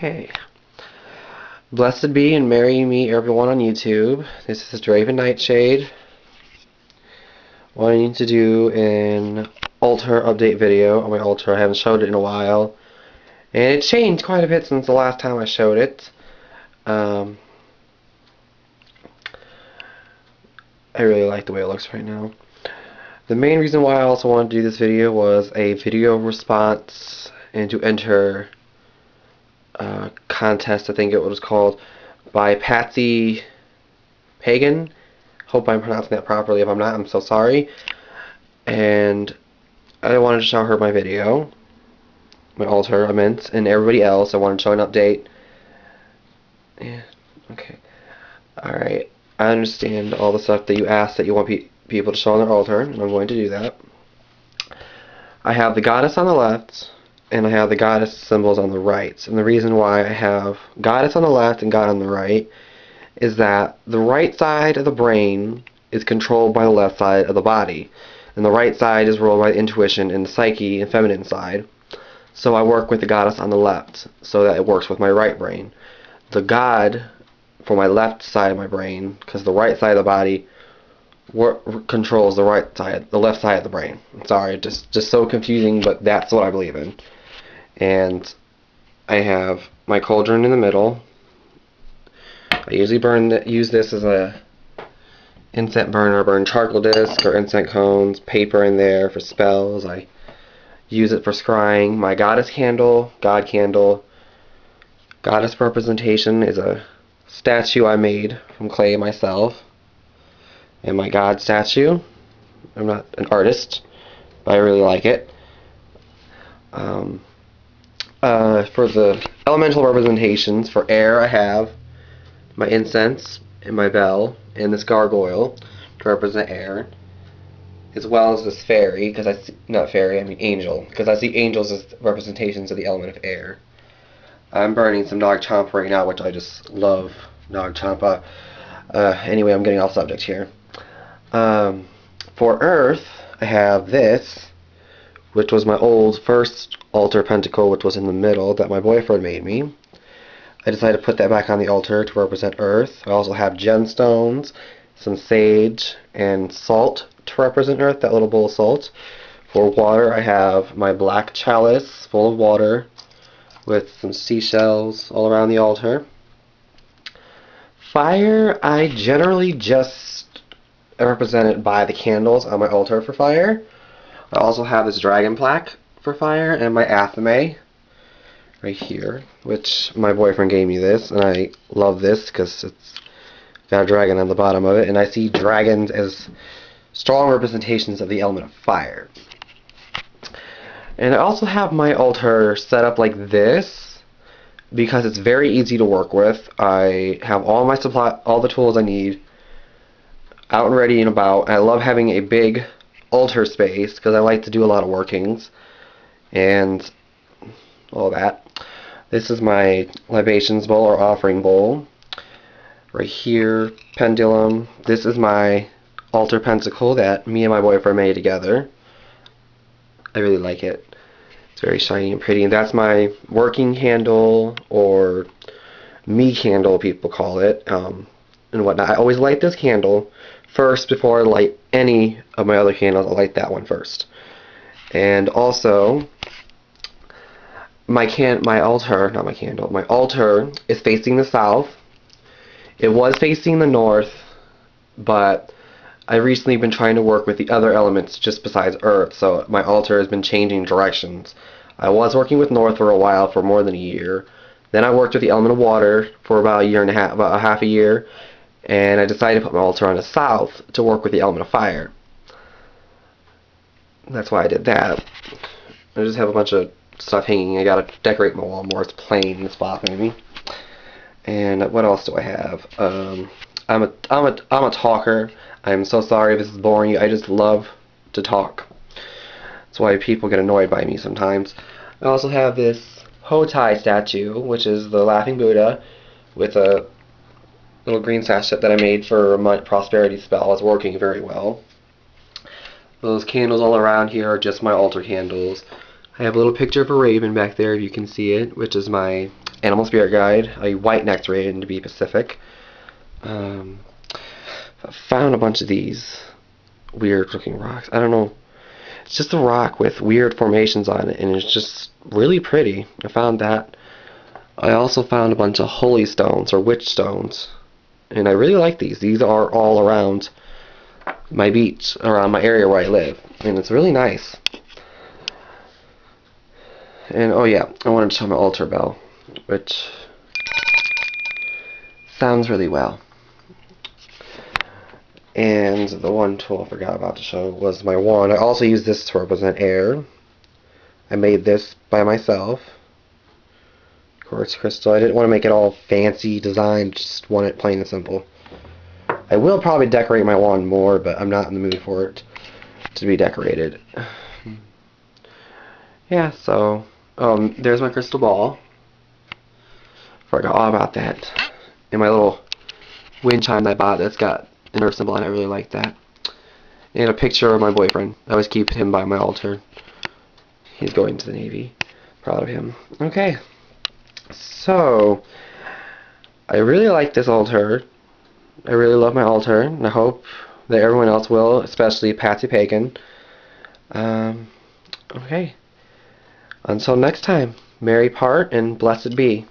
Okay. Blessed be and marry me everyone on YouTube. This is Draven Nightshade wanting to do an altar update video on my altar. I haven't showed it in a while. And it changed quite a bit since the last time I showed it. I really like the way it looks right now. The main reason why I also wanted to do this video was a video response and to enter a contest, I think it was called, by patzythepagans. Hope I'm pronouncing that properly. If I'm not, I'm so sorry. And I wanted to show her my video, my altar, I meant, and everybody else. I wanted to show an update. Yeah, okay. Alright, I understand all the stuff that you asked that you want people to show on their altar, and I'm going to do that. I have the goddess on the left, and I have the goddess symbols on the right. And the reason why I have goddess on the left and God on the right is that the right side of the brain is controlled by the left side of the body. And the right side is ruled by the intuition and the psyche and feminine side. So I work with the goddess on the left so that it works with my right brain. The God for my left side of my brain, because the right side of the body controls the left side of the brain. I'm sorry, just so confusing, but that's what I believe in. And I have my cauldron in the middle. I usually use this as a incense burner, burn charcoal disc or incense cones, paper in there for spells. I use it for scrying. My goddess candle, God candle. Goddess representation is a statue I made from clay myself. And my God statue. I'm not an artist, but I really like it. For the elemental representations, for air I have my incense and my bell and this gargoyle to represent air, as well as this fairy, because I see, not fairy, I mean angel, because I see angels as representations of the element of air. I'm burning some Nog Champa right now, which I just love Nog Champa. Anyway, I'm getting off subject here. For earth, I have this, which was my old first altar pentacle, which was in the middle, that my boyfriend made me. I decided to put that back on the altar to represent earth. I also have gemstones, some sage, and salt to represent earth, that little bowl of salt. For water, I have my black chalice full of water with some seashells all around the altar. Fire, I generally just represent it by the candles on my altar for fire. I also have this dragon plaque for fire and my athame right here, which my boyfriend gave me this, and I love this because it's got a dragon on the bottom of it, and I see dragons as strong representations of the element of fire. And I also have my altar set up like this because it's very easy to work with. I have all my all the tools I need out and ready and about. I love having a big altar space because I like to do a lot of workings and all that. This is my libations bowl or offering bowl. Right here, pendulum. This is my altar pentacle that me and my boyfriend made together. I really like it. It's very shiny and pretty. And that's my working candle, or me candle, people call it, and whatnot. I always light this candle first before I light any of my other candles. I light that one first. And also, my altar is facing the south. It was facing the north, but I recently been trying to work with the other elements just besides earth, so my altar has been changing directions. I was working with north for a while, for more than a year. Then I worked with the element of water for about a year and a half, about a half a year, and I decided to put my altar on the south to work with the element of fire. That's why I did that. I just have a bunch of stuff hanging. I gotta decorate my wall more. It's plain in the spot maybe. And what else do I have? I'm a talker. I'm so sorry if this is boring you. I just love to talk. That's why people get annoyed by me sometimes. I also have this Hotai statue, which is the Laughing Buddha, with a little green sachet that I made for a prosperity spell. It's working very well. Those candles all around here are just my altar candles. I have a little picture of a raven back there, if you can see it, which is my animal spirit guide, a white nectarian to be specific. I found a bunch of these weird looking rocks. I don't know. It's just a rock with weird formations on it, and it's just really pretty. I found that. I also found a bunch of holy stones or witch stones, and I really like these. These are all around my beach, around my area where I live, and it's really nice. And oh yeah, I wanted to show my altar bell, which sounds really well. And the one tool I forgot about to show was my wand. I also used this to represent air. I made this by myself. Quartz crystal. I didn't want to make it all fancy design, just want it plain and simple. I will probably decorate my wand more, but I'm not in the mood for it to be decorated. Yeah, so there's my crystal ball. Forgot all about that. And my little wind chime that I bought that's got an earth symbol, and I really like that. And a picture of my boyfriend. I always keep him by my altar. He's going to the Navy. Proud of him. Okay. So, I really like this altar. I really love my altar, and I hope that everyone else will, especially Patsy Pagan. Okay. Until next time, merry part and blessed be.